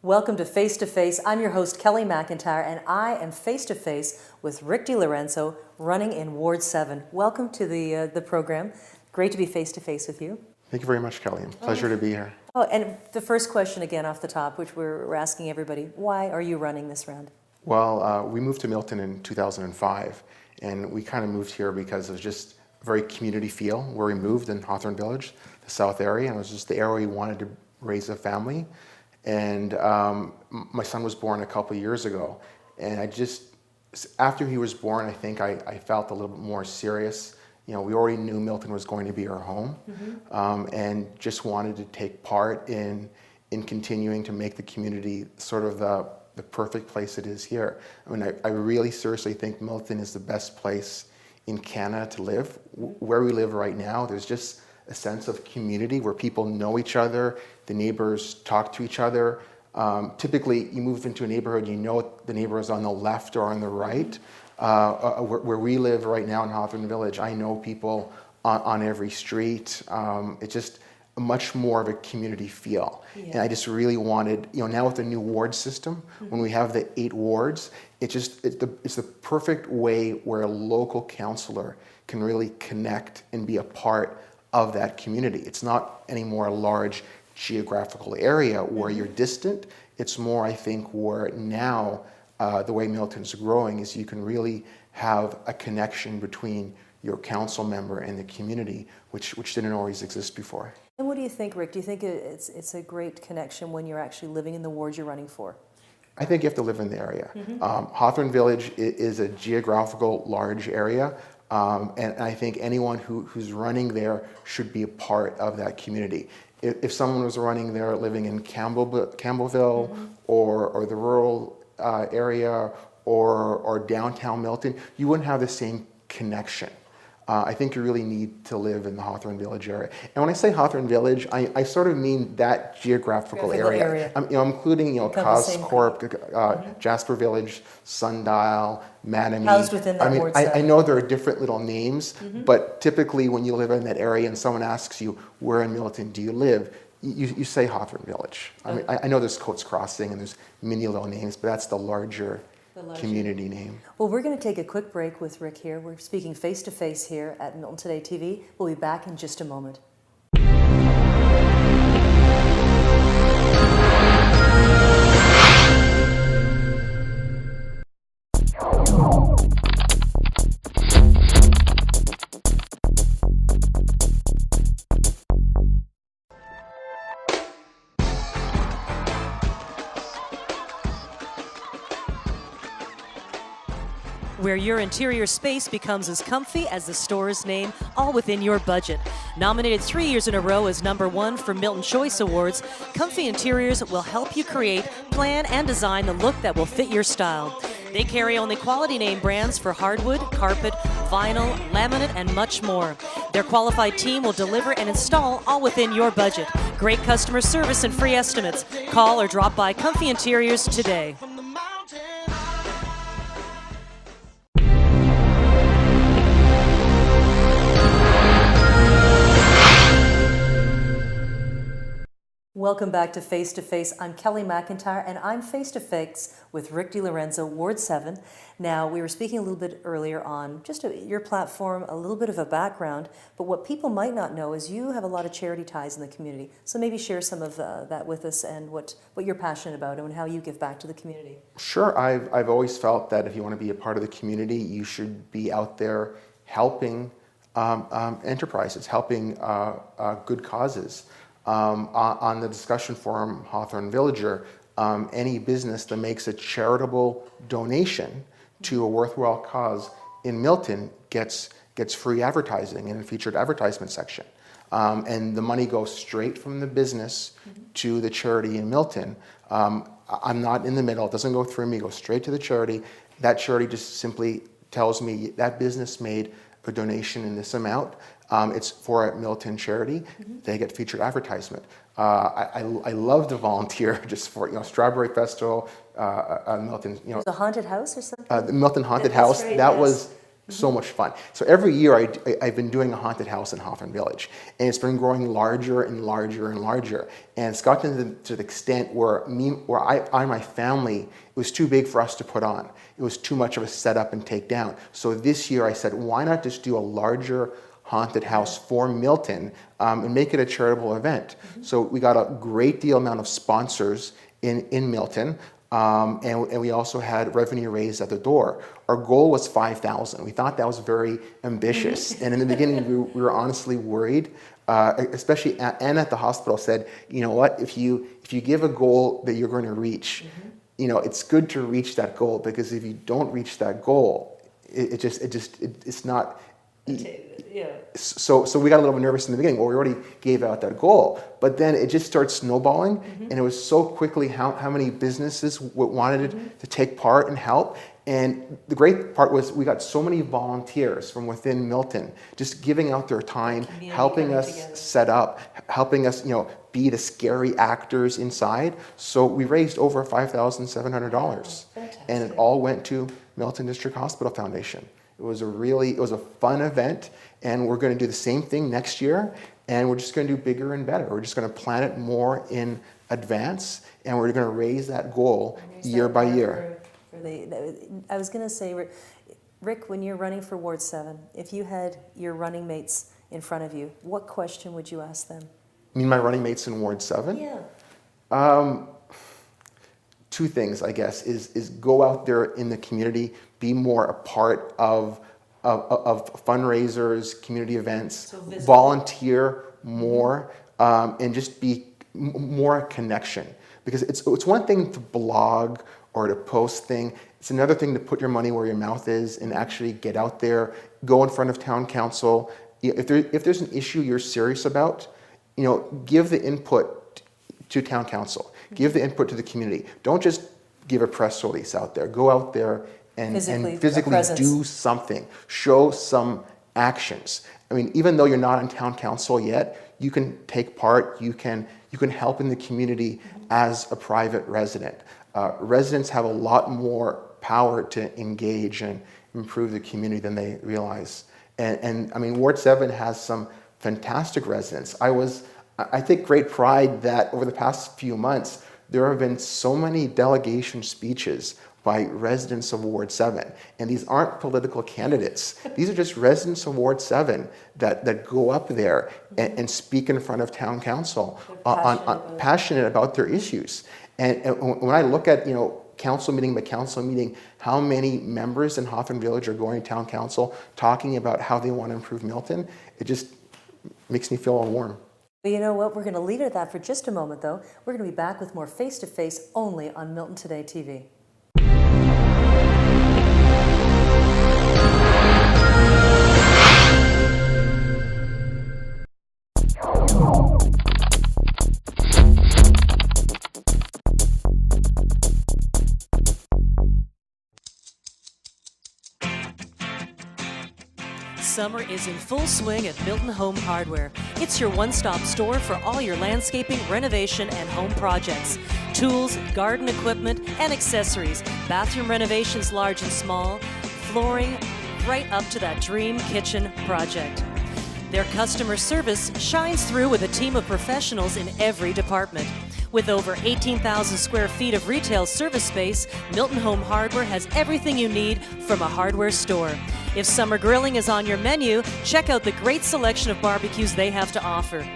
Welcome to Face to Face. I'm your host, Kelly McIntyre, and I am face to face with Rick DiLorenzo, running in Ward 7. Welcome to the program. Great to be face to face with you. Thank you very much, Kelly. Pleasure to be here. Oh, and the first question again off the top, which we're asking everybody, why are you running this round? Well, we moved to Milton in 2005, and we kind of moved here because it was just a very community feel where we moved in Hawthorne Village, the south area, and it was just the area we wanted to raise a family. And my son was born a couple of years ago, and after he was born, I think I felt a little bit more serious. You know, we already knew Milton was going to be our home, and just wanted to take part in continuing to make the community sort of the perfect place it is here. I mean, I really seriously think Milton is the best place in Canada to live. Where we live right now, there's just a sense of community where people know each other, the neighbors talk to each other. Typically, you move into a neighborhood, you know the neighbors on the left or on the right. Where we live right now in Hawthorne Village, I know people on every street. It's just much more of a community feel. Yeah. And I just really wanted, you know, now with the new ward system, when we have the 8 wards, it's the perfect way where a local councillor can really connect and be a part of that community. It's not anymore a large geographical area where you're distant. It's more, I think, where now the way Milton's growing is you can really have a connection between your council member and the community, which didn't always exist before. And what do you think, Rick? Do you think it's a great connection when you're actually living in the ward you're running for? I think you have to live in the area. Hawthorne Village is a geographical large area, and I think anyone who's running there should be a part of that community. If someone was running there living in Campbellville or the rural area or downtown Milton, you wouldn't have the same connection. I think you really need to live in the Hawthorne Village area. And when I say Hawthorne Village, I sort of mean that geographical area. I'm including, Coscorp, Jasper Village, Sundial, Mattamy. Housed within that ward I know there are different little names, but typically when you live in that area and someone asks you, where in Milton do you live? You say Hawthorne Village. I mean, I know there's Coates Crossing and there's many little names, but that's the larger community name. Well, we're going to take a quick break with Rick here. We're speaking face to face here at Milton Today TV. We'll be back in just a moment. Where your interior space becomes as comfy as the store's name, all within your budget. Nominated 3 years in a row as #1 for Milton Choice Awards, Comfy Interiors will help you create, plan, and design the look that will fit your style. They carry only quality name brands for hardwood, carpet, vinyl, laminate, and much more. Their qualified team will deliver and install all within your budget. Great customer service and free estimates. Call or drop by Comfy Interiors today. Welcome back to Face to Face. I'm Kelly McIntyre, and I'm face to face with Rick DiLorenzo, Ward 7. Now, we were speaking a little bit earlier on just your platform, a little bit of a background, but what people might not know is you have a lot of charity ties in the community. So maybe share some of that with us and what you're passionate about and how you give back to the community. Sure. I've always felt that if you want to be a part of the community, you should be out there helping enterprises, helping good causes. On the discussion forum, Hawthorne Villager, any business that makes a charitable donation to a worthwhile cause in Milton gets free advertising in a featured advertisement section. And the money goes straight from the business to the charity in Milton. I'm not in the middle, it doesn't go through me, it goes straight to the charity. That charity just simply tells me that business made a donation in this amount. It's for a Milton charity. They get featured advertisement. I love to volunteer just for Strawberry Festival, Milton. The haunted house or something. The Milton Haunted House. Right, that yes. was So much fun. So every year I've been doing a haunted house in Hawthorne Village, and it's been growing larger and larger and larger. And it's gotten to the extent where I and my family, it was too big for us to put on. It was too much of a setup and take down. So this year I said, why not just do a larger haunted house for Milton and make it a charitable event? So we got a great deal amount of sponsors in Milton. And we also had revenue raised at the door. Our goal was 5,000. We thought that was very ambitious. And in the beginning, we were honestly worried, especially Anne at the hospital said, you know what, if you give a goal that you're going to reach, it's good to reach that goal, because if you don't reach that goal, it's not. Yeah. So we got a little bit nervous in the beginning. Well, we already gave out that goal, but then it just started snowballing, and it was so quickly how many businesses wanted to take part and help. And the great part was we got so many volunteers from within Milton just giving out their time, helping us set up, helping us, be the scary actors inside. So we raised over $5,700, and it all went to Milton District Hospital Foundation. It was a fun event, and we're going to do the same thing next year, and we're just going to do bigger and better. We're just going to plan it more in advance, and we're going to raise that goal year by year. I was going to say, Rick, when you're running for Ward 7, if you had your running mates in front of you, what question would you ask them? You mean my running mates in Ward 7? Yeah. Two things, I guess, is go out there in the community, be more a part of fundraisers, community events, volunteer more, and just be more a connection. Because it's one thing to blog or to post thing. It's another thing to put your money where your mouth is and actually get out there, go in front of town council. If there's an issue you're serious about, give the input to town council. Give the input to the community. Don't just give a press release out there. Go out there and physically do something. Show some actions. I mean, even though you're not on town council yet, you can take part. You can help in the community as a private resident. Residents have a lot more power to engage and improve the community than they realize. And I mean, Ward 7 has some fantastic residents. I take great pride that over the past few months, there have been so many delegation speeches by residents of Ward 7. And these aren't political candidates. These are just residents of Ward 7 that go up there and speak in front of town council, passionate about their issues. And when I look at, council meeting by council meeting, how many members in Hawthorne Village are going to town council talking about how they want to improve Milton, it just makes me feel all warm. Well, you know what? We're going to leave it at that for just a moment, though. We're going to be back with more Face-to-Face only on Milton Today TV. Summer is in full swing at Milton Home Hardware. It's your one-stop store for all your landscaping, renovation, and home projects. Tools, garden equipment, and accessories. Bathroom renovations large and small. Flooring, right up to that dream kitchen project. Their customer service shines through with a team of professionals in every department. With over 18,000 square feet of retail service space, Milton Home Hardware has everything you need from a hardware store. If summer grilling is on your menu, check out the great selection of barbecues they have to offer.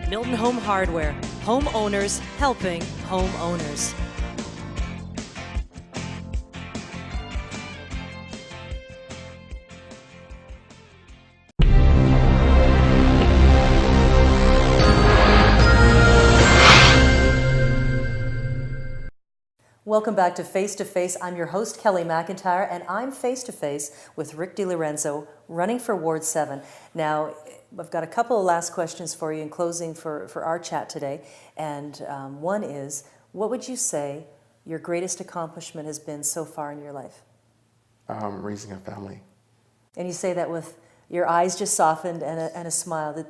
Milton Home Hardware, homeowners helping homeowners. Welcome back to Face to Face. I'm your host, Kelly McIntyre, and I'm face to face with Rick DiLorenzo, running for Ward 7. Now, I've got a couple of last questions for you in closing for our chat today. And one is, what would you say your greatest accomplishment has been so far in your life? Raising a family. And you say that with your eyes just softened and a smile.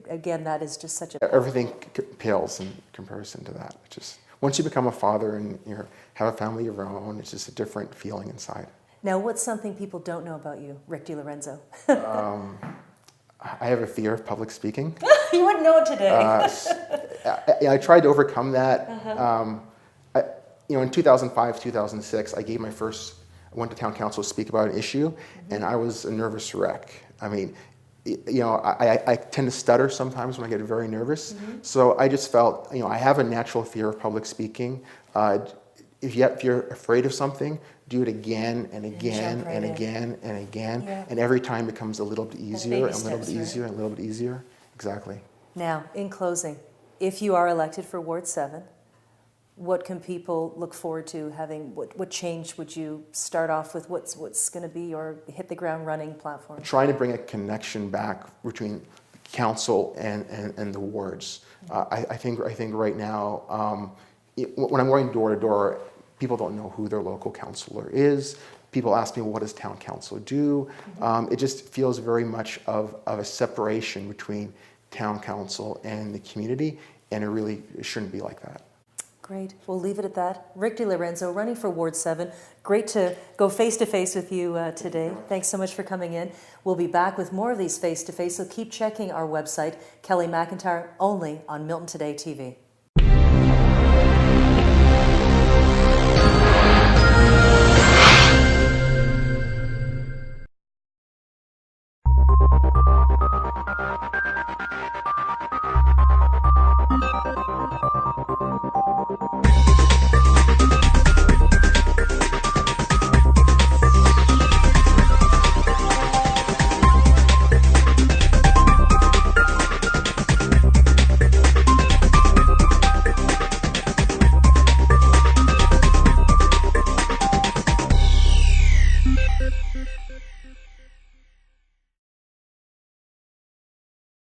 Again, that is just such a... Everything pales in comparison to that. Once you become a father and you have a family of your own, it's just a different feeling inside. Now, what's something people don't know about you, Rick DiLorenzo? I have a fear of public speaking. You wouldn't know it today. I tried to overcome that. In 2005, 2006, I went to town council to speak about an issue, and I was a nervous wreck. I mean, I tend to stutter sometimes when I get very nervous. So I just felt, I have a natural fear of public speaking. If you're afraid of something, do it again and again and again and again. Yeah. And every time it becomes a little bit easier, baby a little bit steps, easier, and a little bit easier. Exactly. Now, in closing, if you are elected for Ward 7, what can people look forward to having? What change would you start off with? What's going to be your hit the ground running platform? Trying to bring a connection back between council and the wards. I think right now, when I'm going door to door, people don't know who their local councilor is. People ask me, well, what does town council do? It just feels very much of a separation between town council and the community, and it really shouldn't be like that. Great. We'll leave it at that. Rick DiLorenzo, running for Ward 7. Great to go face-to-face with you today. Thanks so much for coming in. We'll be back with more of these face-to-face, so keep checking our website, Kelly McIntyre, only on Milton Today TV.